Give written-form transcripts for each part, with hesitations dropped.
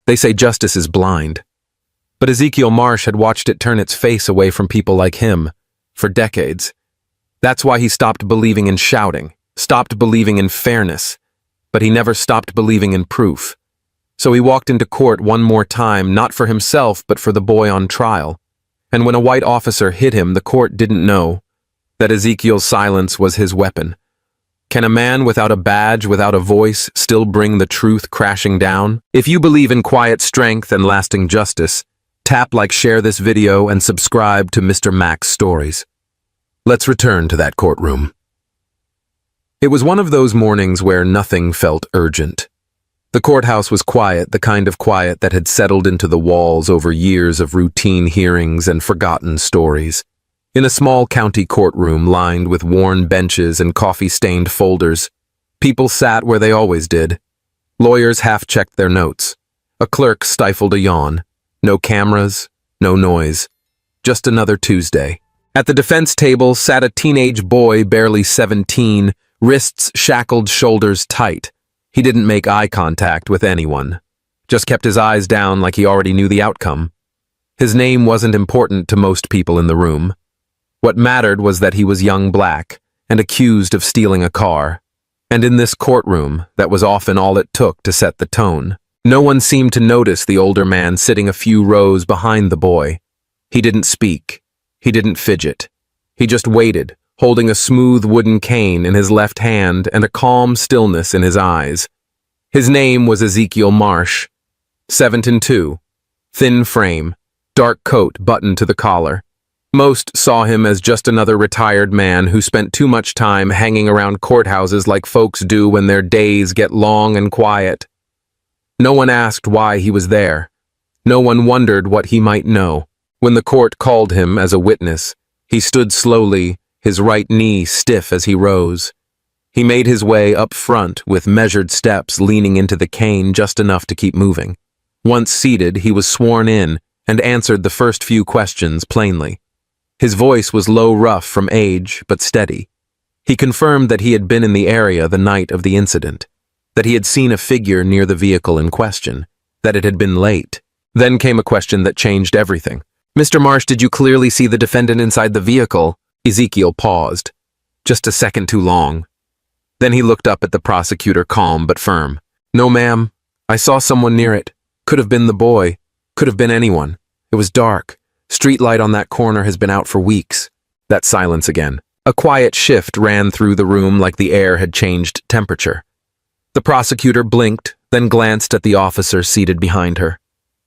They say justice is blind. But Ezekiel Marsh had watched it turn its face away from people like him for decades. That's why he stopped believing in shouting, stopped believing in fairness, but he never stopped believing in proof. So he walked into court one more time, not for himself, but for the boy on trial. And when a white officer hit him, the court didn't know that Ezekiel's silence was his weapon. Can a man without a badge, without a voice, still bring the truth crashing down? If you believe in quiet strength and lasting justice, tap like, share this video, and subscribe to Mr. Mac's Stories. Let's return to that courtroom. It was one of those mornings where nothing felt urgent. The courthouse was quiet, the kind of quiet that had settled into the walls over years of routine hearings and forgotten stories. In a small county courtroom lined with worn benches and coffee-stained folders, people sat where they always did. Lawyers half-checked their notes. A clerk stifled a yawn. No cameras, no noise. Just another Tuesday. At the defense table sat a teenage boy, barely 17, wrists shackled, shoulders tight. He didn't make eye contact with anyone. Just kept his eyes down like he already knew the outcome. His name wasn't important to most people in the room. What mattered was that he was young black and accused of stealing a car. And in this courtroom, that was often all it took to set the tone. No one seemed to notice the older man sitting a few rows behind the boy. He didn't speak. He didn't fidget. He just waited, holding a smooth wooden cane in his left hand and a calm stillness in his eyes. His name was Ezekiel Marsh. 7'2", thin frame, dark coat buttoned to the collar. Most saw him as just another retired man who spent too much time hanging around courthouses like folks do when their days get long and quiet. No one asked why he was there. No one wondered what he might know. When the court called him as a witness, he stood slowly, his right knee stiff as he rose. He made his way up front with measured steps, leaning into the cane just enough to keep moving. Once seated, he was sworn in and answered the first few questions plainly. His voice was low, rough from age, but steady. He confirmed that he had been in the area the night of the incident, that he had seen a figure near the vehicle in question, that it had been late. Then came a question that changed everything. "Mr. Marsh, did you clearly see the defendant inside the vehicle?" Ezekiel paused. Just a second too long. Then he looked up at the prosecutor, calm but firm. "No, ma'am. I saw someone near it. Could have been the boy. Could have been anyone. It was dark. Street light on that corner has been out for weeks." That silence again. A quiet shift ran through the room like the air had changed temperature. The prosecutor blinked, then glanced at the officer seated behind her.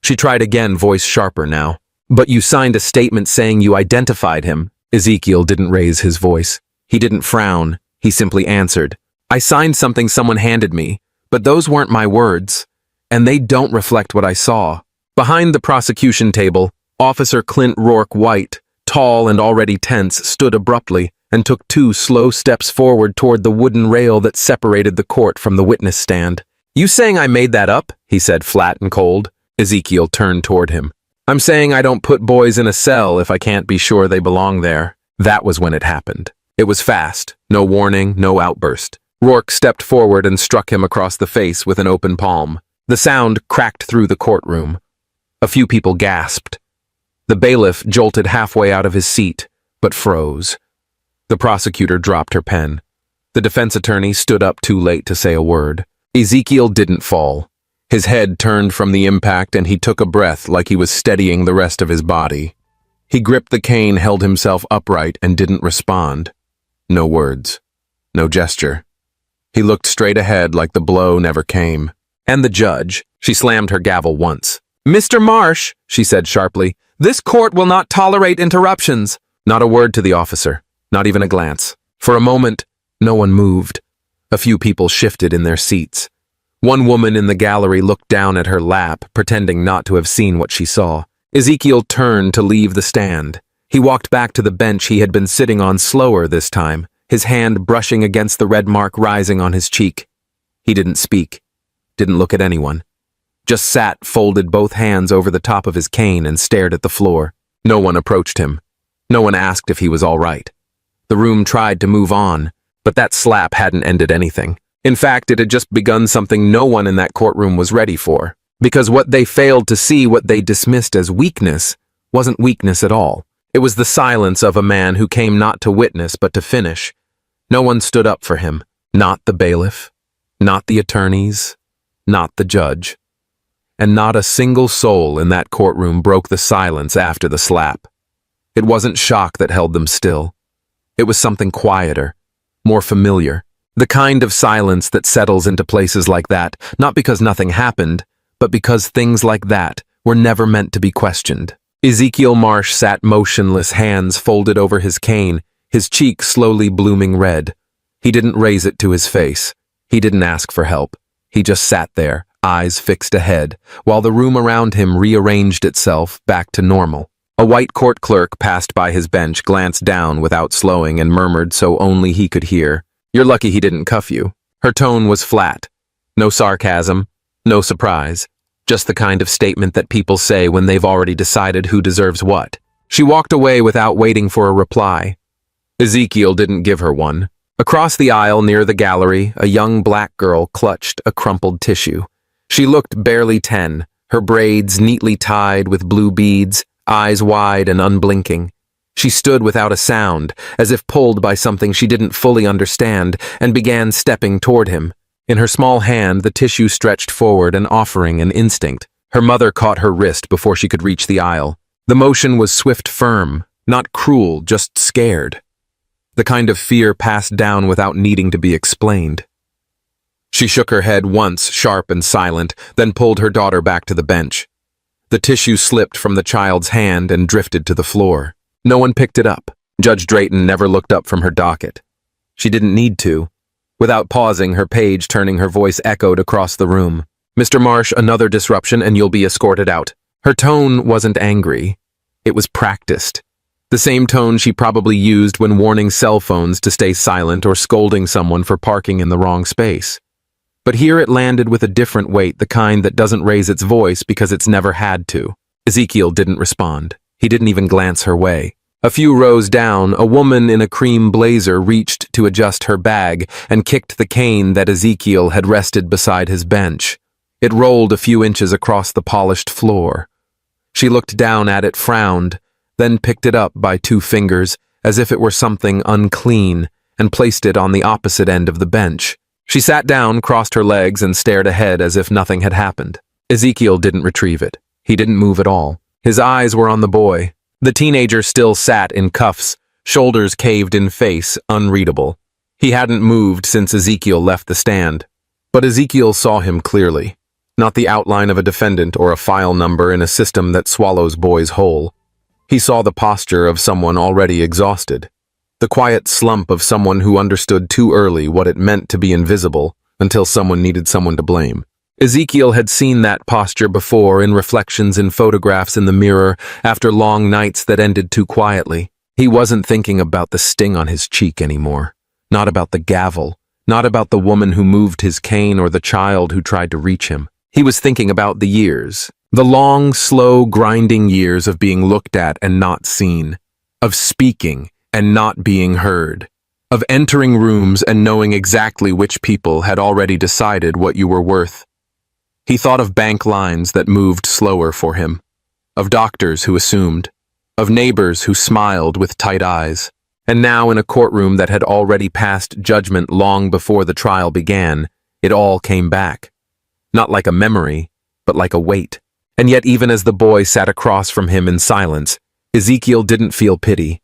She tried again, voice sharper now. "But you signed a statement saying you identified him." Ezekiel didn't raise his voice. He didn't frown. He simply answered, "I signed something someone handed me, but those weren't my words, and they don't reflect what I saw." Behind the prosecution table, Officer Clint Rourke White, tall and already tense, stood abruptly and took 2 slow steps forward toward the wooden rail that separated the court from the witness stand. "You saying I made that up?" he said, flat and cold. Ezekiel turned toward him. "I'm saying I don't put boys in a cell if I can't be sure they belong there." That was when it happened. It was fast, no warning, no outburst. Rourke stepped forward and struck him across the face with an open palm. The sound cracked through the courtroom. A few people gasped. The bailiff jolted halfway out of his seat, but froze. The prosecutor dropped her pen. The defense attorney stood up too late to say a word. Ezekiel didn't fall. His head turned from the impact and he took a breath like he was steadying the rest of his body. He gripped the cane, held himself upright, and didn't respond. No words. No gesture. He looked straight ahead like the blow never came. And the judge. She slammed her gavel once. "Mr. Marsh," she said sharply, "this court will not tolerate interruptions." Not a word to the officer. Not even a glance. For a moment, no one moved. A few people shifted in their seats. One woman in the gallery looked down at her lap, pretending not to have seen what she saw. Ezekiel turned to leave the stand. He walked back to the bench he had been sitting on, slower this time, his hand brushing against the red mark rising on his cheek. He didn't speak, didn't look at anyone. Just sat, folded both hands over the top of his cane and stared at the floor. No one approached him. No one asked if he was all right. The room tried to move on, but that slap hadn't ended anything. In fact, it had just begun something no one in that courtroom was ready for. Because what they failed to see, what they dismissed as weakness, wasn't weakness at all. It was the silence of a man who came not to witness but to finish. No one stood up for him. Not the bailiff, not the attorneys, not the judge. And not a single soul in that courtroom broke the silence after the slap. It wasn't shock that held them still. It was something quieter, more familiar. The kind of silence that settles into places like that, not because nothing happened, but because things like that were never meant to be questioned. Ezekiel Marsh sat motionless, hands folded over his cane, his cheek slowly blooming red. He didn't raise it to his face. He didn't ask for help. He just sat there, eyes fixed ahead, while the room around him rearranged itself back to normal. A white court clerk passed by his bench, glanced down without slowing, and murmured so only he could hear, "You're lucky he didn't cuff you." Her tone was flat. No sarcasm, no surprise, just the kind of statement that people say when they've already decided who deserves what. She walked away without waiting for a reply. Ezekiel didn't give her one. Across the aisle near the gallery, a young black girl clutched a crumpled tissue. She looked barely 10, her braids neatly tied with blue beads, eyes wide and unblinking. She stood without a sound, as if pulled by something she didn't fully understand, and began stepping toward him. In her small hand, the tissue stretched forward and offering an instinct. Her mother caught her wrist before she could reach the aisle. The motion was swift, firm, not cruel, just scared. The kind of fear passed down without needing to be explained. She shook her head once, sharp and silent, then pulled her daughter back to the bench. The tissue slipped from the child's hand and drifted to the floor. No one picked it up. Judge Drayton never looked up from her docket. She didn't need to. Without pausing, her page turning, her voice echoed across the room. "Mr. Marsh, another disruption and you'll be escorted out." Her tone wasn't angry. It was practiced. The same tone she probably used when warning cell phones to stay silent or scolding someone for parking in the wrong space. But here it landed with a different weight, the kind that doesn't raise its voice because it's never had to. Ezekiel didn't respond. He didn't even glance her way. A few rows down, a woman in a cream blazer reached to adjust her bag and kicked the cane that Ezekiel had rested beside his bench. It rolled a few inches across the polished floor. She looked down at it, frowned, then picked it up by 2 fingers as if it were something unclean and placed it on the opposite end of the bench. She sat down, crossed her legs, and stared ahead as if nothing had happened. Ezekiel didn't retrieve it. He didn't move at all. His eyes were on the boy. The teenager still sat in cuffs, shoulders caved in, face unreadable. He hadn't moved since Ezekiel left the stand. But Ezekiel saw him clearly. Not the outline of a defendant or a file number in a system that swallows boys whole. He saw the posture of someone already exhausted. The quiet slump of someone who understood too early what it meant to be invisible until someone needed someone to blame. Ezekiel had seen that posture before in reflections in photographs in the mirror after long nights that ended too quietly. He wasn't thinking about the sting on his cheek anymore. Not about the gavel. Not about the woman who moved his cane or the child who tried to reach him. He was thinking about the years. The long, slow, grinding years of being looked at and not seen. Of speaking and not being heard. Of entering rooms and knowing exactly which people had already decided what you were worth. He thought of bank lines that moved slower for him. Of doctors who assumed. Of neighbors who smiled with tight eyes. And now in a courtroom that had already passed judgment long before the trial began, it all came back. Not like a memory, but like a weight. And yet even as the boy sat across from him in silence, Ezekiel didn't feel pity.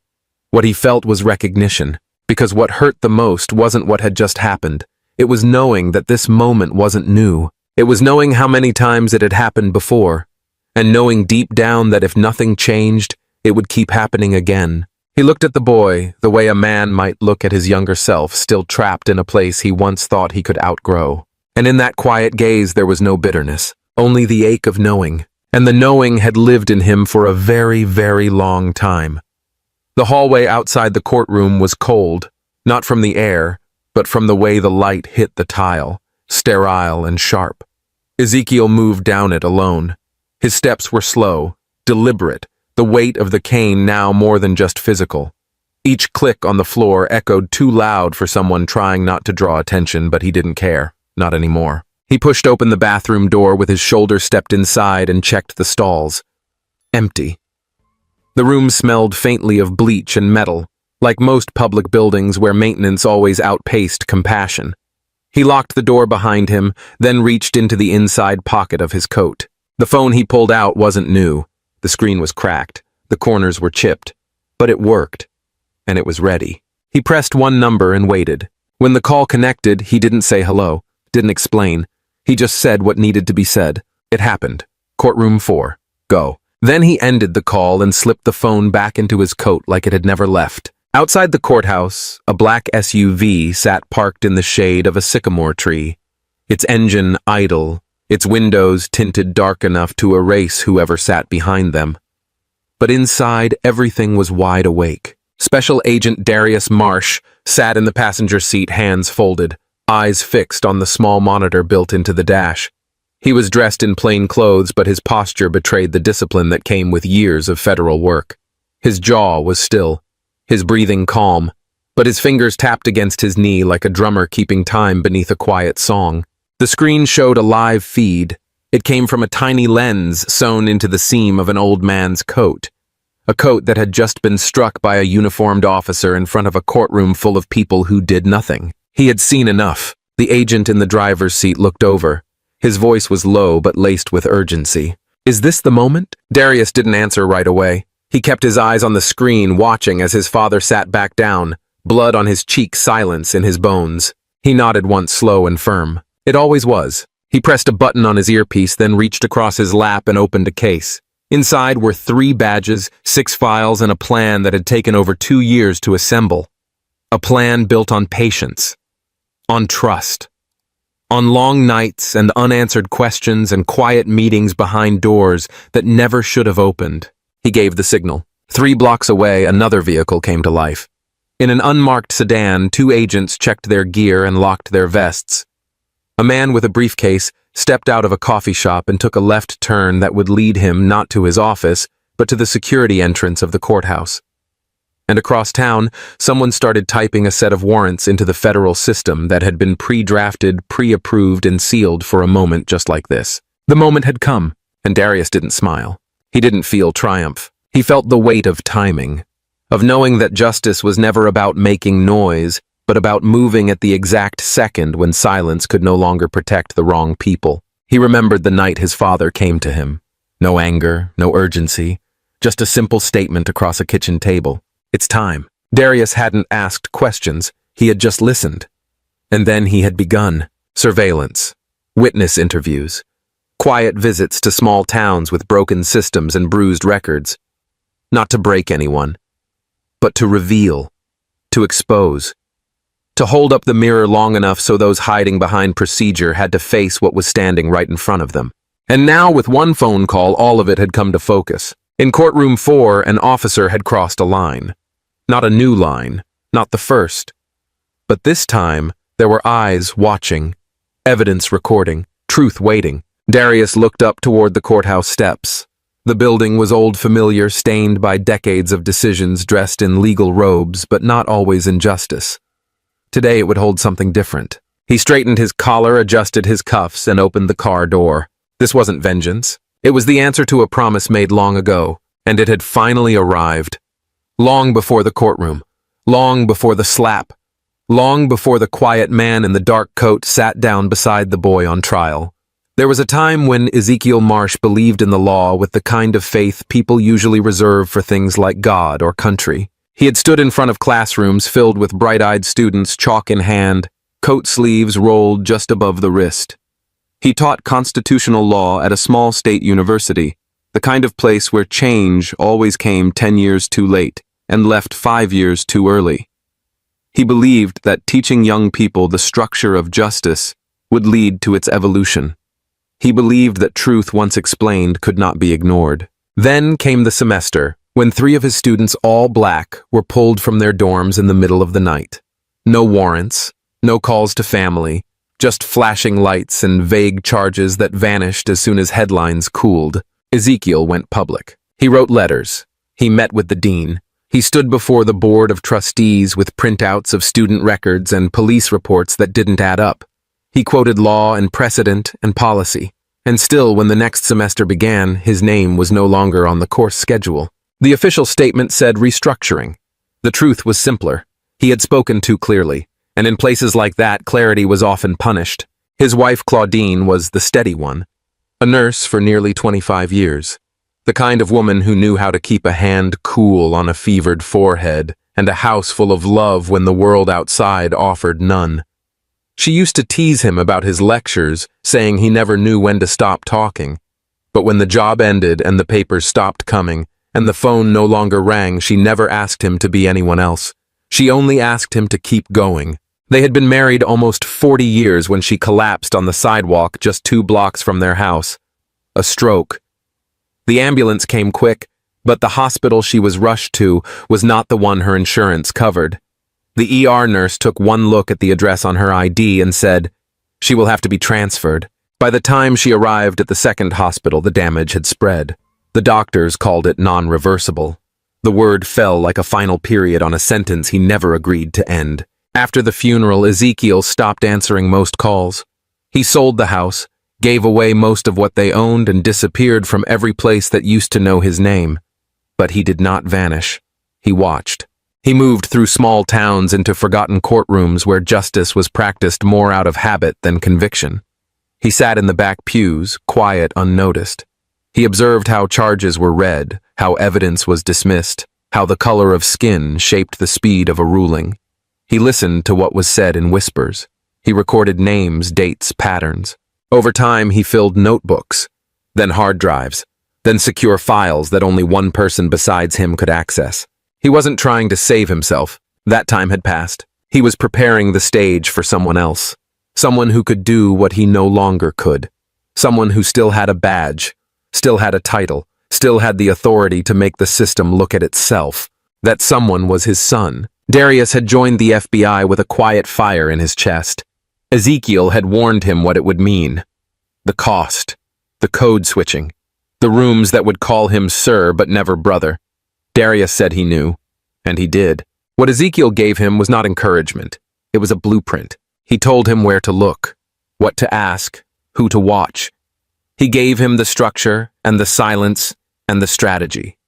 What he felt was recognition, because what hurt the most wasn't what had just happened. It was knowing that this moment wasn't new. It was knowing how many times it had happened before, and knowing deep down that if nothing changed, it would keep happening again. He looked at the boy the way a man might look at his younger self, still trapped in a place he once thought he could outgrow. And in that quiet gaze there was no bitterness, only the ache of knowing. And the knowing had lived in him for a very, very long time. The hallway outside the courtroom was cold, not from the air, but from the way the light hit the tile, sterile and sharp. Ezekiel moved down it alone. His steps were slow, deliberate, the weight of the cane now more than just physical. Each click on the floor echoed too loud for someone trying not to draw attention, but he didn't care, not anymore. He pushed open the bathroom door with his shoulder stepped inside and checked the stalls. Empty. The room smelled faintly of bleach and metal, like most public buildings where maintenance always outpaced compassion. He locked the door behind him, then reached into the inside pocket of his coat. The phone he pulled out wasn't new. The screen was cracked. The corners were chipped. But it worked. And it was ready. He pressed one number and waited. When the call connected, he didn't say hello, didn't explain. He just said what needed to be said. It happened. Courtroom 4. Go. Then he ended the call and slipped the phone back into his coat like it had never left. Outside the courthouse, a black SUV sat parked in the shade of a sycamore tree, its engine idle, its windows tinted dark enough to erase whoever sat behind them. But inside, everything was wide awake. Special Agent Darius Marsh sat in the passenger seat, hands folded, eyes fixed on the small monitor built into the dash. He was dressed in plain clothes, but his posture betrayed the discipline that came with years of federal work. His jaw was still, his breathing calm, but his fingers tapped against his knee like a drummer keeping time beneath a quiet song. The screen showed a live feed. It came from a tiny lens sewn into the seam of an old man's coat. A coat that had just been struck by a uniformed officer in front of a courtroom full of people who did nothing. He had seen enough. The agent in the driver's seat looked over. His voice was low but laced with urgency. "Is this the moment?" Darius didn't answer right away. He kept his eyes on the screen, watching as his father sat back down, blood on his cheek, silence in his bones. He nodded once, slow and firm. It always was. He pressed a button on his earpiece, then reached across his lap and opened a case. Inside were 3 badges, 6 files, and a plan that had taken over 2 years to assemble. A plan built on patience, on trust, on long nights and unanswered questions and quiet meetings behind doors that never should have opened. He gave the signal. 3 blocks away, another vehicle came to life. In an unmarked sedan, 2 agents checked their gear and locked their vests. A man with a briefcase stepped out of a coffee shop and took a left turn that would lead him not to his office, but to the security entrance of the courthouse. And across town, someone started typing a set of warrants into the federal system that had been pre-drafted, pre-approved, and sealed for a moment just like this. The moment had come, and Darius didn't smile. He didn't feel triumph. He felt the weight of timing, of knowing that justice was never about making noise, but about moving at the exact second when silence could no longer protect the wrong people. He remembered the night his father came to him. No anger, no urgency, just a simple statement across a kitchen table. It's time. Darius hadn't asked questions. He had just listened. And then he had begun. Surveillance, witness interviews, quiet visits to small towns with broken systems and bruised records. Not to break anyone, but to reveal, to expose, to hold up the mirror long enough so those hiding behind procedure had to face what was standing right in front of them. And now, with one phone call, all of it had come to focus. In courtroom 4, an officer had crossed a line. Not a new line, not the first. But this time, there were eyes watching, evidence recording, truth waiting. Darius looked up toward the courthouse steps. The building was old familiar, stained by decades of decisions dressed in legal robes, but not always in justice. Today it would hold something different. He straightened his collar, adjusted his cuffs, and opened the car door. This wasn't vengeance. It was the answer to a promise made long ago, and it had finally arrived. Long before the courtroom, long before the slap, long before the quiet man in the dark coat sat down beside the boy on trial. There was a time when Ezekiel Marsh believed in the law with the kind of faith people usually reserve for things like God or country. He had stood in front of classrooms filled with bright-eyed students, chalk in hand, coat sleeves rolled just above the wrist. He taught constitutional law at a small state university, the kind of place where change always came 10 years too late and left 5 years too early. He believed that teaching young people the structure of justice would lead to its evolution. He believed that truth once explained could not be ignored. Then came the semester, when 3 of his students, all black, were pulled from their dorms in the middle of the night. No warrants, no calls to family, just flashing lights and vague charges that vanished as soon as headlines cooled. Ezekiel went public. He wrote letters. He met with the dean. He stood before the board of trustees with printouts of student records and police reports that didn't add up. He quoted law and precedent and policy. And still, when the next semester began, his name was no longer on the course schedule. The official statement said restructuring. The truth was simpler. He had spoken too clearly, and in places like that, clarity was often punished. His wife, Claudine, was the steady one, a nurse for nearly 25 years. The kind of woman who knew how to keep a hand cool on a fevered forehead and a house full of love when the world outside offered none. She used to tease him about his lectures, saying he never knew when to stop talking. But when the job ended and the papers stopped coming, and the phone no longer rang, she never asked him to be anyone else. She only asked him to keep going. They had been married almost 40 years when she collapsed on the sidewalk just 2 blocks from their house. A stroke. The ambulance came quick, but the hospital she was rushed to was not the one her insurance covered. The ER nurse took one look at the address on her ID and said, "She will have to be transferred." By the time she arrived at the second hospital, the damage had spread. The doctors called it non-reversible. The word fell like a final period on a sentence he never agreed to end. After the funeral, Ezekiel stopped answering most calls. He sold the house, gave away most of what they owned, and disappeared from every place that used to know his name. But he did not vanish. He watched. He moved through small towns into forgotten courtrooms where justice was practiced more out of habit than conviction. He sat in the back pews, quiet, unnoticed. He observed how charges were read, how evidence was dismissed, how the color of skin shaped the speed of a ruling. He listened to what was said in whispers. He recorded names, dates, patterns. Over time, he filled notebooks, then hard drives, then secure files that only one person besides him could access. He wasn't trying to save himself. That time had passed. He was preparing the stage for someone else. Someone who could do what he no longer could. Someone who still had a badge, still had a title, still had the authority to make the system look at itself. That someone was his son. Darius had joined the FBI with a quiet fire in his chest. Ezekiel had warned him what it would mean. The cost, the code switching, the rooms that would call him sir but never brother. Darius said he knew, and he did. What Ezekiel gave him was not encouragement. It was a blueprint. He told him where to look, what to ask, who to watch. He gave him the structure and the silence and the strategy.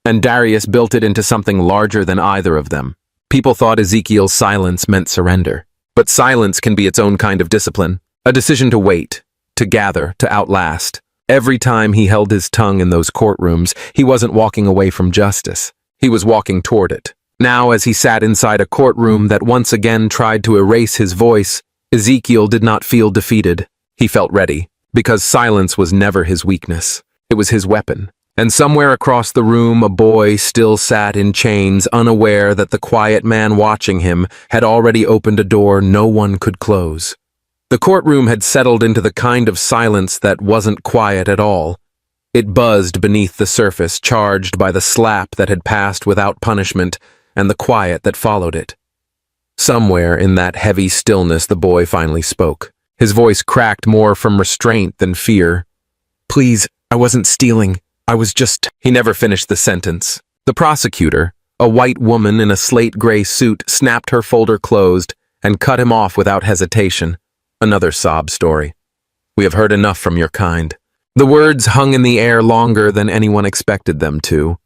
And Darius built it into something larger than either of them. People thought Ezekiel's silence meant surrender. But silence can be its own kind of discipline. A decision to wait, to gather, to outlast. Every time he held his tongue in those courtrooms, he wasn't walking away from justice. He was walking toward it. Now, as he sat inside a courtroom that once again tried to erase his voice, Ezekiel did not feel defeated. He felt ready, because silence was never his weakness. It was his weapon. And somewhere across the room, a boy still sat in chains, unaware that the quiet man watching him had already opened a door no one could close. The courtroom had settled into the kind of silence that wasn't quiet at all. It buzzed beneath the surface, charged by the slap that had passed without punishment and the quiet that followed it. Somewhere in that heavy stillness, the boy finally spoke. His voice cracked more from restraint than fear. "Please, I wasn't stealing. I was just—" He never finished the sentence. The prosecutor, a white woman in a slate-gray suit, snapped her folder closed and cut him off without hesitation. Another sob story. "We have heard enough from your kind." The words hung in the air longer than anyone expected them to.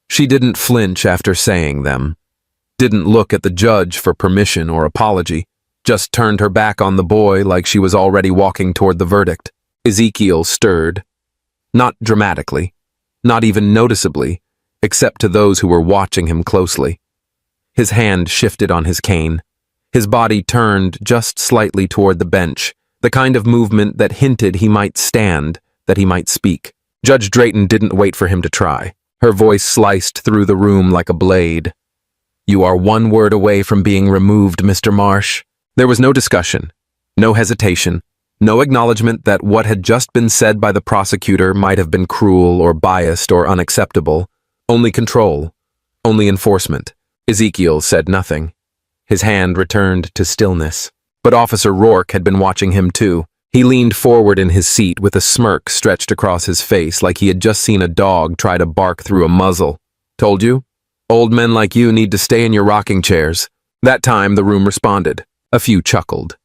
She didn't flinch after saying them, didn't look at the judge for permission or apology, just turned her back on the boy like she was already walking toward the verdict. Ezekiel stirred. Not dramatically, not even noticeably, except to those who were watching him closely. His hand shifted on his cane. His body turned just slightly toward the bench, the kind of movement that hinted he might stand, that he might speak. Judge Drayton didn't wait for him to try. Her voice sliced through the room like a blade. "You are one word away from being removed, Mr. Marsh." There was no discussion, no hesitation, no acknowledgement that what had just been said by the prosecutor might have been cruel or biased or unacceptable. Only control, only enforcement. Ezekiel said nothing. His hand returned to stillness. But Officer Rourke had been watching him too. He leaned forward in his seat with a smirk stretched across his face like he had just seen a dog try to bark through a muzzle. "Told you? Old men like you need to stay in your rocking chairs." That time the room responded. A few chuckled.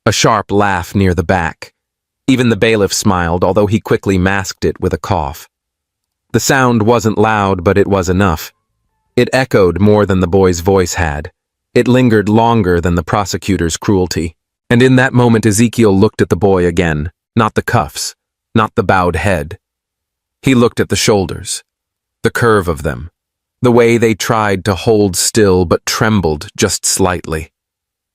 A sharp laugh near the back. Even the bailiff smiled, although he quickly masked it with a cough. The sound wasn't loud, but it was enough. It echoed more than the boy's voice had. It lingered longer than the prosecutor's cruelty. And in that moment, Ezekiel looked at the boy again, not the cuffs, not the bowed head. He looked at the shoulders, the curve of them, the way they tried to hold still but trembled just slightly.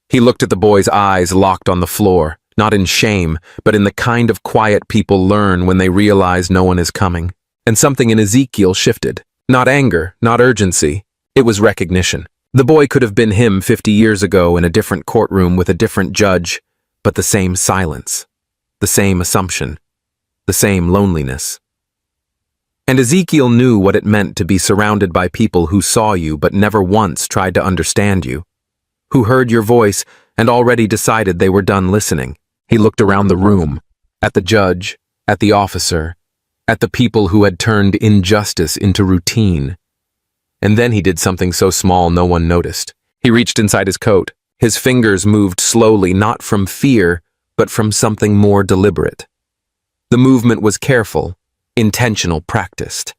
He looked at the boy's eyes locked on the floor, not in shame, but in the kind of quiet people learn when they realize no one is coming. And something in Ezekiel shifted. Not anger, not urgency. It was recognition. The boy could have been him 50 years ago in a different courtroom with a different judge, but the same silence, the same assumption, the same loneliness. And Ezekiel knew what it meant to be surrounded by people who saw you but never once tried to understand you, who heard your voice and already decided they were done listening. He looked around the room, at the judge, at the officer, at the people who had turned injustice into routine. And then he did something so small no one noticed. He reached inside his coat. His fingers moved slowly, not from fear, but from something more deliberate. The movement was careful, intentional, practiced.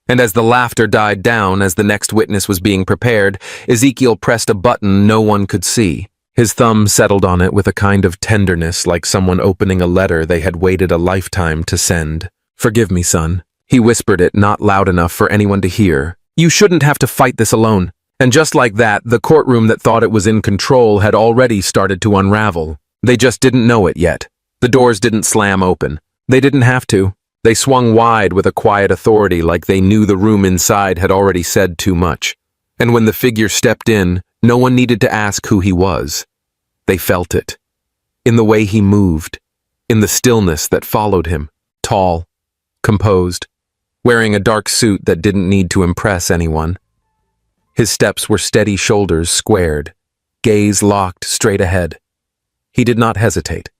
And as the laughter died down, as the next witness was being prepared, Ezekiel pressed a button no one could see. His thumb settled on it with a kind of tenderness, like someone opening a letter they had waited a lifetime to send. "Forgive me, son." He whispered it, not loud enough for anyone to hear. "You shouldn't have to fight this alone." And just like that, the courtroom that thought it was in control had already started to unravel. They just didn't know it yet. The doors didn't slam open. They didn't have to. They swung wide with a quiet authority, like they knew the room inside had already said too much. And when the figure stepped in, no one needed to ask who he was. They felt it. In the way he moved. In the stillness that followed him. Tall. Composed. Wearing a dark suit that didn't need to impress anyone. His steps were steady, shoulders squared. Gaze locked straight ahead. He did not hesitate.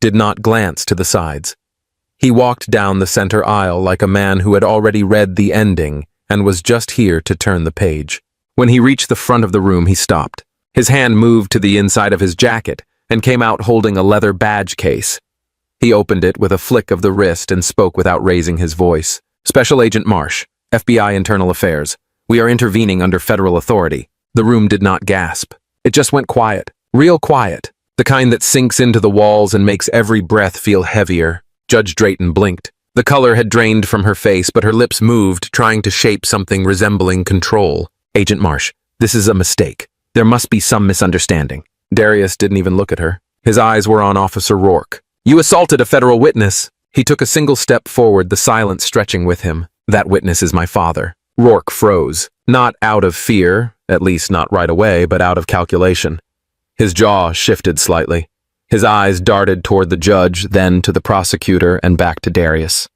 Did not glance to the sides. He walked down the center aisle like a man who had already read the ending and was just here to turn the page. When he reached the front of the room, he stopped. His hand moved to the inside of his jacket and came out holding a leather badge case. He opened it with a flick of the wrist and spoke without raising his voice. "Special Agent Marsh, FBI Internal Affairs. We are intervening under federal authority." The room did not gasp. It just went quiet. Real quiet. The kind that sinks into the walls and makes every breath feel heavier. Judge Drayton blinked. The color had drained from her face, but her lips moved, trying to shape something resembling control. "Agent Marsh, this is a mistake. There must be some misunderstanding." Darius didn't even look at her. His eyes were on Officer Rourke. "You assaulted a federal witness." He took a single step forward, the silence stretching with him. "That witness is my father." Rourke froze. Not out of fear, at least not right away, but out of calculation. His jaw shifted slightly. His eyes darted toward the judge, then to the prosecutor, and back to Darius.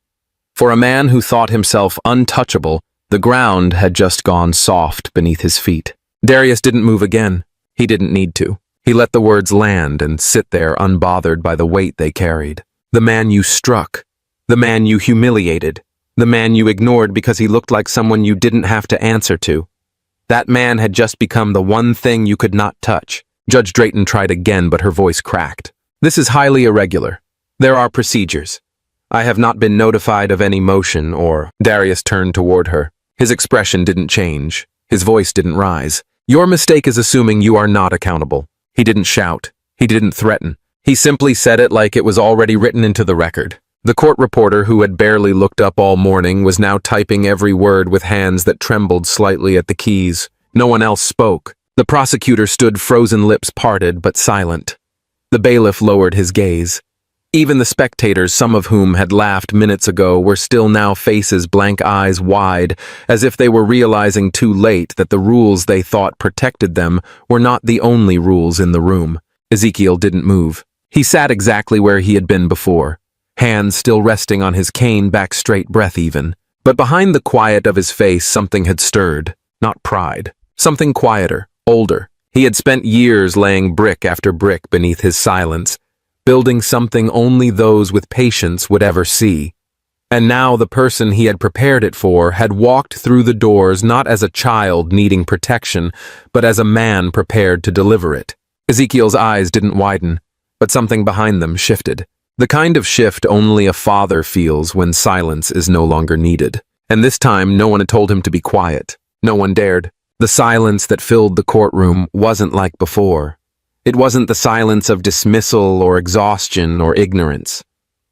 For a man who thought himself untouchable, the ground had just gone soft beneath his feet. Darius didn't move again. He didn't need to. He let the words land and sit there unbothered by the weight they carried. The man you struck. The man you humiliated. The man you ignored because he looked like someone you didn't have to answer to. That man had just become the one thing you could not touch. Judge Drayton tried again, but her voice cracked. "This is highly irregular. There are procedures. I have not been notified of any motion or—" Darius turned toward her. His expression didn't change. His voice didn't rise. "Your mistake is assuming you are not accountable." He didn't shout. He didn't threaten. He simply said it like it was already written into the record. The court reporter, who had barely looked up all morning, was now typing every word with hands that trembled slightly at the keys. No one else spoke. The prosecutor stood, frozen lips parted but silent. The bailiff lowered his gaze. Even the spectators, some of whom had laughed minutes ago, were still now faces, blank eyes wide, as if they were realizing too late that the rules they thought protected them were not the only rules in the room. Ezekiel didn't move. He sat exactly where he had been before. Hands still resting on his cane, back straight, breath even. But behind the quiet of his face, something had stirred. Not pride. Something quieter, older. He had spent years laying brick after brick beneath his silence, building something only those with patience would ever see. And now the person he had prepared it for had walked through the doors not as a child needing protection, but as a man prepared to deliver it. Ezekiel's eyes didn't widen. but something behind them shifted. The kind of shift only a father feels when silence is no longer needed. And this time, no one had told him to be quiet. No one dared. The silence that filled the courtroom wasn't like before. It wasn't the silence of dismissal or exhaustion or ignorance.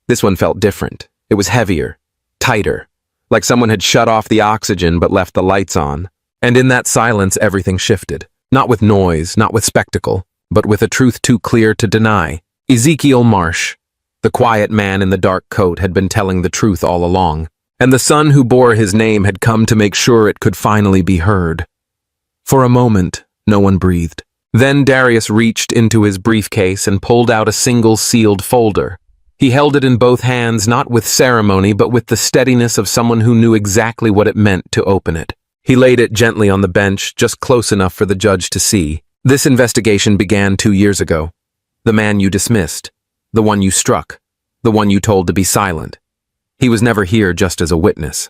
This one felt different. It was heavier, tighter, like someone had shut off the oxygen but left the lights on. And in that silence, everything shifted. Not with noise, not with spectacle, but with a truth too clear to deny. Ezekiel Marsh, the quiet man in the dark coat, had been telling the truth all along, and the son who bore his name had come to make sure it could finally be heard. For a moment, no one breathed. Then Darius reached into his briefcase and pulled out a single sealed folder. He held it in both hands, not with ceremony, but with the steadiness of someone who knew exactly what it meant to open it. He laid it gently on the bench, just close enough for the judge to see. This investigation began 2 years ago. The man you dismissed, the one you struck, the one you told to be silent. He was never here just as a witness.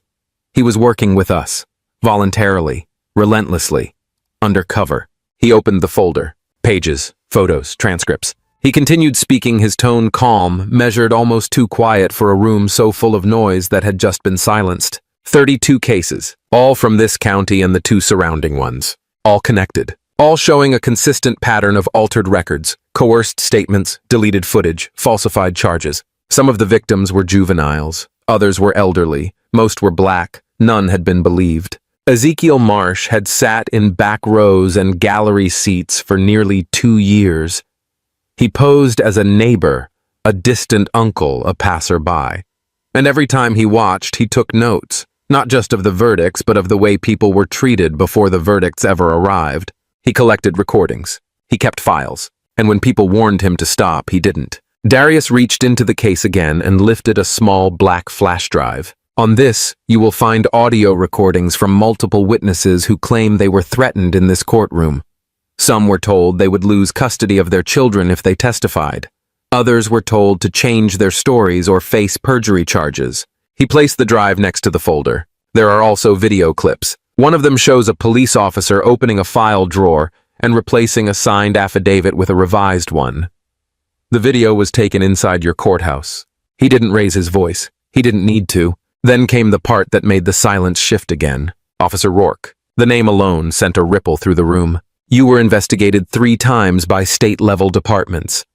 He was working with us, voluntarily, relentlessly, undercover. He opened the folder. Pages, photos, transcripts. He continued speaking, his tone calm, measured, almost too quiet for a room so full of noise that had just been silenced. 32 cases, all from this county and the 2 surrounding ones. All connected. All showing a consistent pattern of altered records, coerced statements, deleted footage, falsified charges. Some of the victims were juveniles. Others were elderly. Most were black. None had been believed. Ezekiel Marsh had sat in back rows and gallery seats for nearly 2 years. He posed as a neighbor, a distant uncle, a passerby. And every time he watched, he took notes, not just of the verdicts, but of the way people were treated before the verdicts ever arrived. He collected recordings. He kept files. And when people warned him to stop, he didn't. Darius reached into the case again and lifted a small black flash drive. On this, you will find audio recordings from multiple witnesses who claim they were threatened in this courtroom. Some were told they would lose custody of their children if they testified. Others were told to change their stories or face perjury charges. He placed the drive next to the folder. There are also video clips. One of them shows a police officer opening a file drawer and replacing a signed affidavit with a revised one. The video was taken inside your courthouse. He didn't raise his voice. He didn't need to. Then came the part that made the silence shift again. Officer Rourke. The name alone sent a ripple through the room. You were investigated 3 times by state-level departments.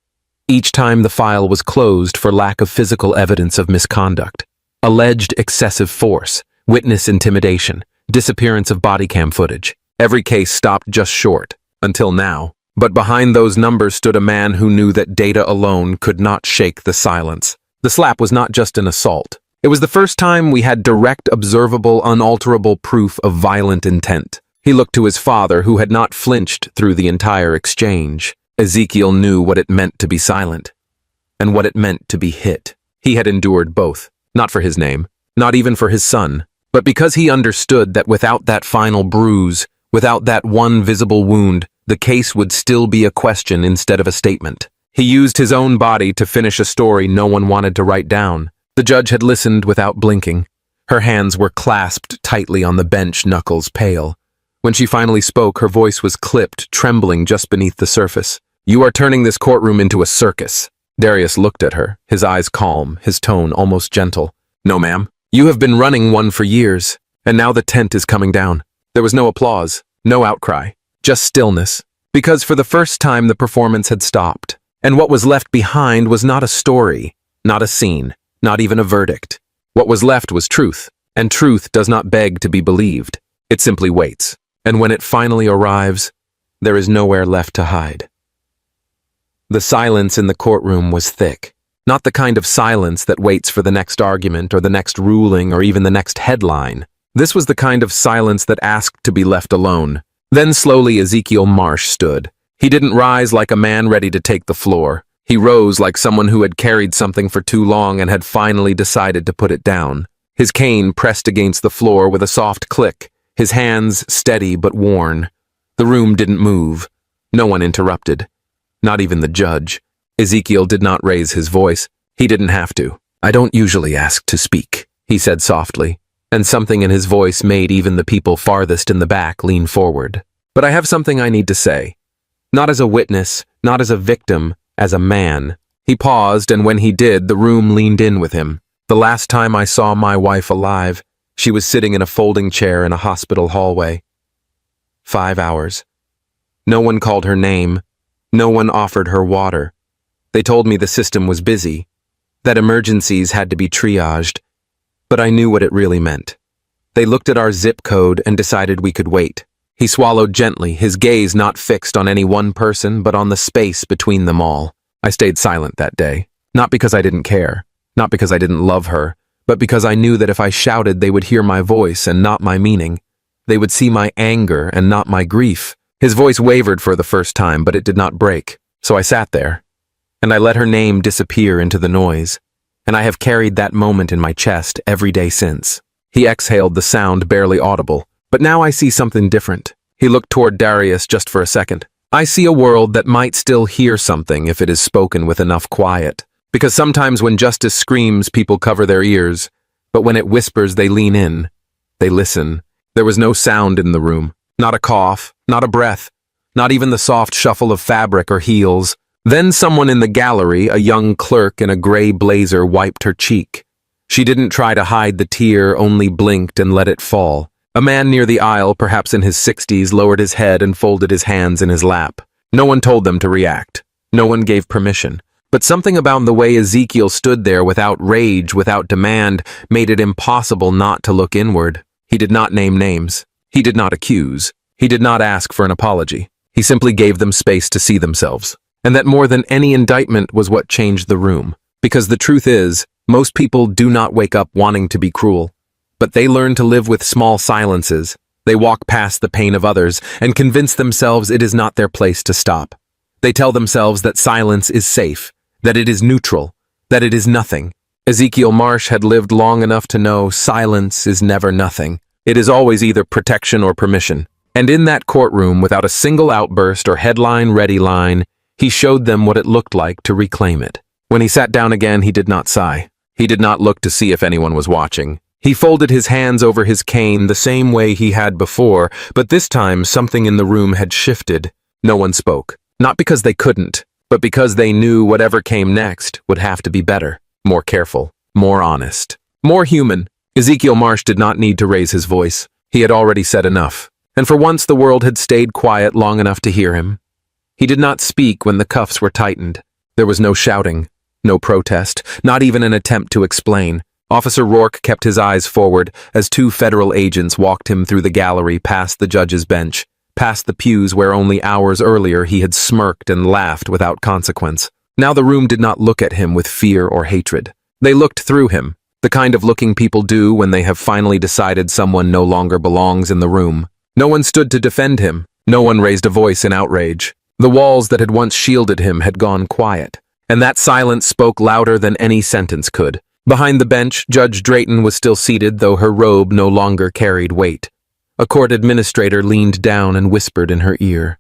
Each time the file was closed for lack of physical evidence of misconduct. Alleged excessive force, witness intimidation, disappearance of body cam footage. Every case stopped just short, until now. But behind those numbers stood a man who knew that data alone could not shake the silence. The slap was not just an assault. It was the first time we had direct, observable, unalterable proof of violent intent. He looked to his father, who had not flinched through the entire exchange. Ezekiel knew what it meant to be silent, and what it meant to be hit. He had endured both, not for his name, not even for his son, but because he understood that without that final bruise, without that one visible wound, the case would still be a question instead of a statement. He used his own body to finish a story no one wanted to write down. The judge had listened without blinking. Her hands were clasped tightly on the bench, knuckles pale. When she finally spoke, her voice was clipped, trembling just beneath the surface. "You are turning this courtroom into a circus." Darius looked at her, his eyes calm, his tone almost gentle. "No, ma'am. You have been running one for years, and now the tent is coming down." There was no applause, no outcry, just stillness, because for the first time the performance had stopped. And what was left behind was not a story, not a scene, not even a verdict. What was left was truth, and truth does not beg to be believed. It simply waits, and when it finally arrives, there is nowhere left to hide. The silence in the courtroom was thick, not the kind of silence that waits for the next argument or the next ruling or even the next headline. This was the kind of silence that asked to be left alone. Then slowly Ezekiel Marsh stood. He didn't rise like a man ready to take the floor. He rose like someone who had carried something for too long and had finally decided to put it down. His cane pressed against the floor with a soft click, his hands steady but worn. The room didn't move. No one interrupted. Not even the judge. Ezekiel did not raise his voice. He didn't have to. "I don't usually ask to speak," he said softly, and something in his voice made even the people farthest in the back lean forward. "But I have something I need to say. Not as a witness, not as a victim, as a man. He paused, and when he did, the room leaned in with him. The last time I saw my wife alive, she was sitting in a folding chair in a hospital hallway. 5 hours. No one called her name. No one offered her water. They told me the system was busy, that emergencies had to be triaged, but I knew what it really meant. They looked at our zip code and decided we could wait. He swallowed gently, his gaze not fixed on any one person, but on the space between them all. I stayed silent that day, not because I didn't care, not because I didn't love her, but because I knew that if I shouted, they would hear my voice and not my meaning. They would see my anger and not my grief. His voice wavered for the first time, but it did not break. So I sat there, and I let her name disappear into the noise, and I have carried that moment in my chest every day since. He exhaled, the sound barely audible, but now I see something different. He looked toward Darius just for a second. I see a world that might still hear something if it is spoken with enough quiet. Because sometimes when justice screams, people cover their ears, but when it whispers, they lean in. They listen. There was no sound in the room. Not a cough, not a breath, not even the soft shuffle of fabric or heels. Then someone in the gallery, a young clerk in a gray blazer, wiped her cheek. She didn't try to hide the tear, only blinked and let it fall. A man near the aisle, perhaps in his 60s, lowered his head and folded his hands in his lap. No one told them to react. No one gave permission. But something about the way Ezekiel stood there without rage, without demand, made it impossible not to look inward. He did not name names. He did not accuse. He did not ask for an apology. He simply gave them space to see themselves. And that more than any indictment was what changed the room. Because the truth is, most people do not wake up wanting to be cruel. But they learn to live with small silences. They walk past the pain of others and convince themselves it is not their place to stop. They tell themselves that silence is safe, that it is neutral, that it is nothing. Ezekiel Marsh had lived long enough to know silence is never nothing. It is always either protection or permission. And in that courtroom, without a single outburst or headline-ready line, he showed them what it looked like to reclaim it. When he sat down again, he did not sigh. He did not look to see if anyone was watching. He folded his hands over his cane the same way he had before, but this time something in the room had shifted. No one spoke. Not because they couldn't, but because they knew whatever came next would have to be better, more careful, more honest, more human. Ezekiel Marsh did not need to raise his voice. He had already said enough. And for once the world had stayed quiet long enough to hear him. He did not speak when the cuffs were tightened. There was no shouting, no protest, not even an attempt to explain. Officer Rourke kept his eyes forward as 2 federal agents walked him through the gallery past the judge's bench, past the pews where only hours earlier he had smirked and laughed without consequence. Now the room did not look at him with fear or hatred. They looked through him, the kind of looking people do when they have finally decided someone no longer belongs in the room. No one stood to defend him. No one raised a voice in outrage. The walls that had once shielded him had gone quiet, and that silence spoke louder than any sentence could. Behind the bench, Judge Drayton was still seated, though her robe no longer carried weight. A court administrator leaned down and whispered in her ear.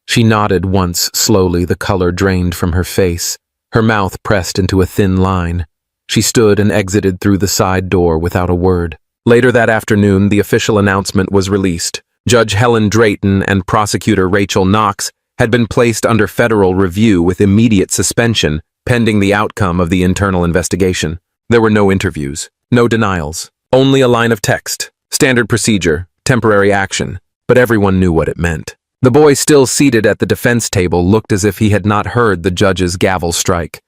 She nodded once slowly, the color drained from her face, her mouth pressed into a thin line. She stood and exited through the side door without a word. Later that afternoon, the official announcement was released. Judge Helen Drayton and Prosecutor Rachel Knox had been placed under federal review with immediate suspension, pending the outcome of the internal investigation. There were no interviews, no denials, only a line of text, standard procedure, temporary action, but everyone knew what it meant. The boy still seated at the defense table looked as if he had not heard the judge's gavel strike.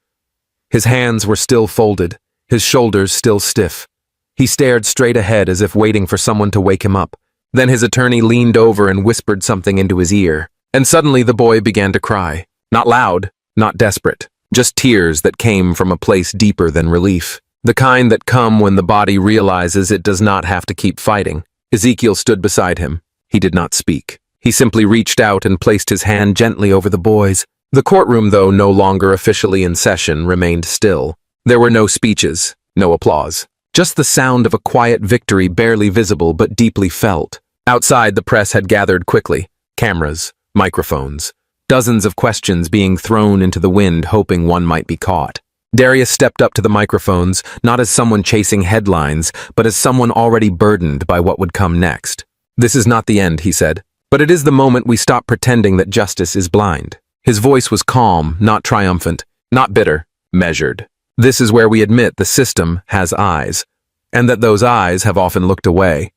His hands were still folded, his shoulders still stiff. He stared straight ahead as if waiting for someone to wake him up. Then his attorney leaned over and whispered something into his ear. And suddenly the boy began to cry. Not loud, not desperate, just tears that came from a place deeper than relief. The kind that come when the body realizes it does not have to keep fighting. Ezekiel stood beside him. He did not speak. He simply reached out and placed his hand gently over the boy's. The courtroom, though no longer officially in session, remained still. There were no speeches, no applause. Just the sound of a quiet victory barely visible but deeply felt. Outside, the press had gathered quickly. Cameras, microphones, dozens of questions being thrown into the wind, hoping one might be caught. Darius stepped up to the microphones, not as someone chasing headlines, but as someone already burdened by what would come next. "This is not the end," he said, "but it is the moment we stop pretending that justice is blind. His voice was calm, not triumphant, not bitter, measured. This is where we admit the system has eyes, and that those eyes have often looked away.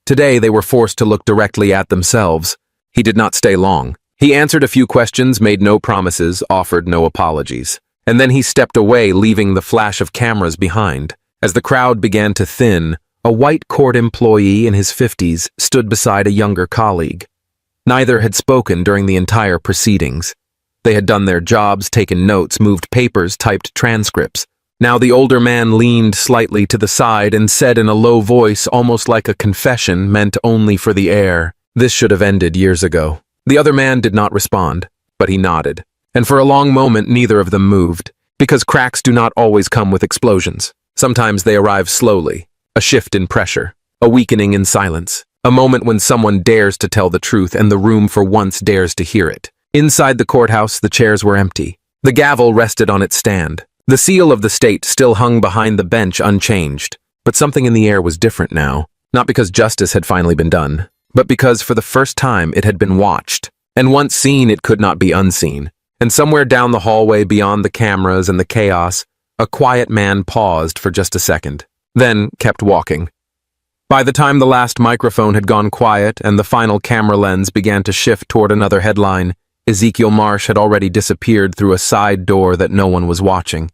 Today they were forced to look directly at themselves. He did not stay long. He answered a few questions, made no promises, offered no apologies. And then he stepped away, leaving the flash of cameras behind. As the crowd began to thin, a white court employee in his 50s stood beside a younger colleague. Neither had spoken during the entire proceedings. They had done their jobs, taken notes, moved papers, typed transcripts. Now the older man leaned slightly to the side and said in a low voice, almost like a confession meant only for the air, "This should have ended years ago." The other man did not respond, but he nodded. And for a long moment neither of them moved, because cracks do not always come with explosions. Sometimes they arrive slowly, a shift in pressure, a weakening in silence, a moment when someone dares to tell the truth and the room for once dares to hear it. Inside the courthouse, the chairs were empty. The gavel rested on its stand. The seal of the state still hung behind the bench unchanged, but something in the air was different now, not because justice had finally been done, but because for the first time it had been watched, and once seen it could not be unseen. And somewhere down the hallway beyond the cameras and the chaos, a quiet man paused for just a second, then kept walking. By the time the last microphone had gone quiet and the final camera lens began to shift toward another headline, Ezekiel Marsh had already disappeared through a side door that no one was watching.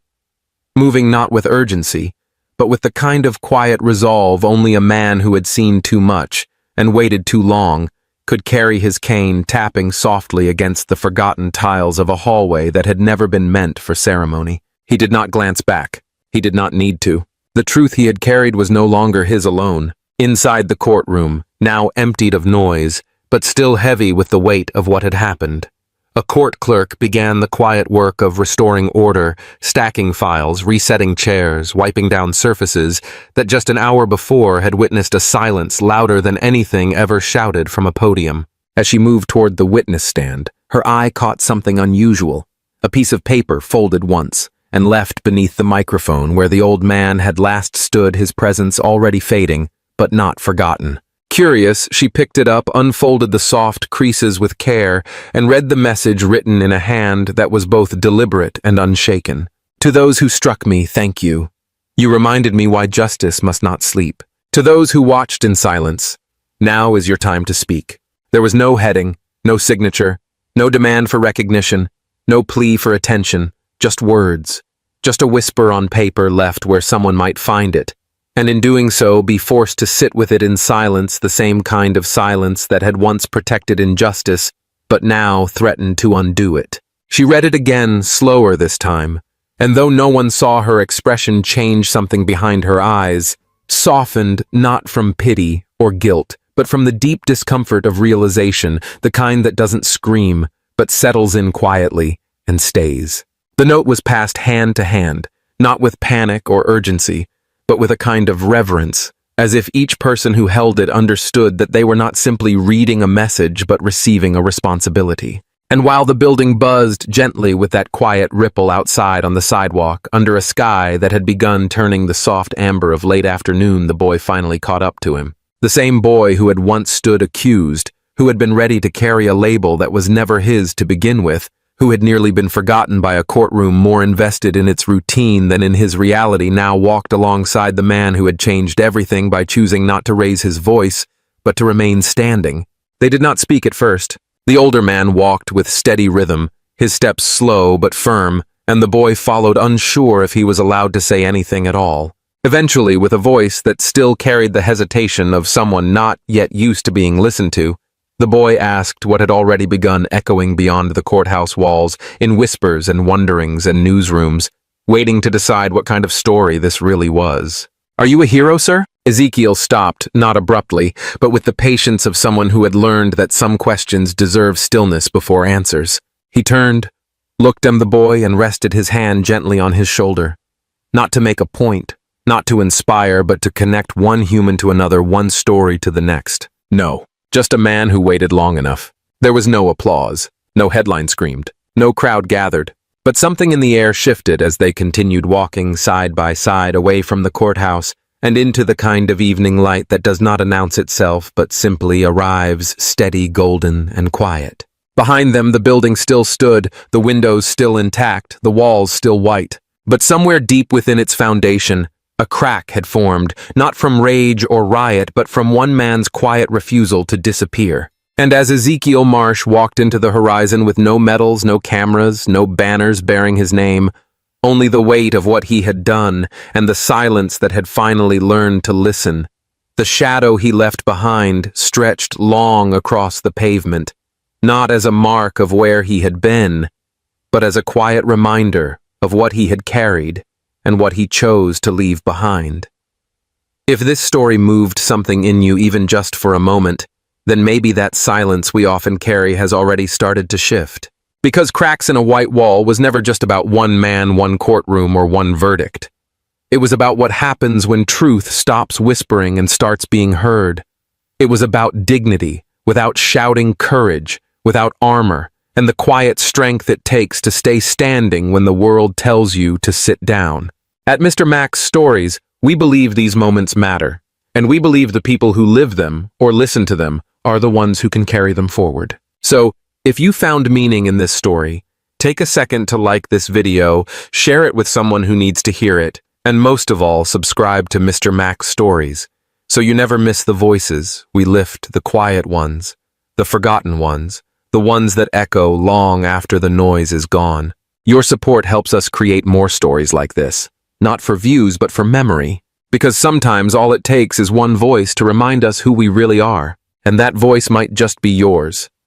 Moving not with urgency, but with the kind of quiet resolve only a man who had seen too much and waited too long could carry his cane, tapping softly against the forgotten tiles of a hallway that had never been meant for ceremony. He did not glance back. He did not need to. The truth he had carried was no longer his alone. Inside the courtroom, now emptied of noise, but still heavy with the weight of what had happened, a court clerk began the quiet work of restoring order, stacking files, resetting chairs, wiping down surfaces that just an hour before had witnessed a silence louder than anything ever shouted from a podium. As she moved toward the witness stand, her eye caught something unusual, a piece of paper folded once and left beneath the microphone where the old man had last stood, his presence already fading, but not forgotten. Curious, she picked it up, unfolded the soft creases with care, and read the message written in a hand that was both deliberate and unshaken. To those who struck me, thank you. You reminded me why justice must not sleep. To those who watched in silence, now is your time to speak. There was no heading, no signature, no demand for recognition, no plea for attention, just words, just a whisper on paper left where someone might find it, and in doing so be forced to sit with it in silence, the same kind of silence that had once protected injustice, but now threatened to undo it. She read it again, slower this time, and though no one saw her expression change, something behind her eyes softened, not from pity or guilt, but from the deep discomfort of realization, the kind that doesn't scream, but settles in quietly and stays. The note was passed hand to hand, not with panic or urgency, but with a kind of reverence, as if each person who held it understood that they were not simply reading a message but receiving a responsibility. And while the building buzzed gently with that quiet ripple outside on the sidewalk, under a sky that had begun turning the soft amber of late afternoon, the boy finally caught up to him. The same boy who had once stood accused, who had been ready to carry a label that was never his to begin with, who had nearly been forgotten by a courtroom more invested in its routine than in his reality, now walked alongside the man who had changed everything by choosing not to raise his voice, but to remain standing. They did not speak at first. The older man walked with steady rhythm, his steps slow but firm, and the boy followed, unsure if he was allowed to say anything at all. Eventually, with a voice that still carried the hesitation of someone not yet used to being listened to, the boy asked what had already begun echoing beyond the courthouse walls, in whispers and wonderings and newsrooms, waiting to decide what kind of story this really was. "Are you a hero, sir?" Ezekiel stopped, not abruptly, but with the patience of someone who had learned that some questions deserve stillness before answers. He turned, looked at the boy, and rested his hand gently on his shoulder. Not to make a point, not to inspire, but to connect one human to another, one story to the next. No. Just a man who waited long enough. There was no applause, no headline screamed, no crowd gathered, but something in the air shifted as they continued walking side by side away from the courthouse and into the kind of evening light that does not announce itself but simply arrives, steady, golden, and quiet. Behind them, the building still stood, the windows still intact, the walls still white. But somewhere deep within its foundation, a crack had formed, not from rage or riot, but from one man's quiet refusal to disappear. And as Ezekiel Marsh walked into the horizon with no medals, no cameras, no banners bearing his name, only the weight of what he had done and the silence that had finally learned to listen, the shadow he left behind stretched long across the pavement, not as a mark of where he had been, but as a quiet reminder of what he had carried and what he chose to leave behind. If this story moved something in you even just for a moment, then maybe that silence we often carry has already started to shift. Because Cracks in a White Wall was never just about one man, one courtroom, or one verdict. It was about what happens when truth stops whispering and starts being heard. It was about dignity, without shouting courage, without armor, and the quiet strength it takes to stay standing when the world tells you to sit down. At Mr. Mac's Stories, we believe these moments matter, and we believe the people who live them, or listen to them, are the ones who can carry them forward. So, if you found meaning in this story, take a second to like this video, share it with someone who needs to hear it, and most of all, subscribe to Mr. Mac's Stories, so you never miss the voices we lift, the quiet ones, the forgotten ones, the ones that echo long after the noise is gone. Your support helps us create more stories like this, not for views but for memory, because sometimes all it takes is one voice to remind us who we really are, and that voice might just be yours.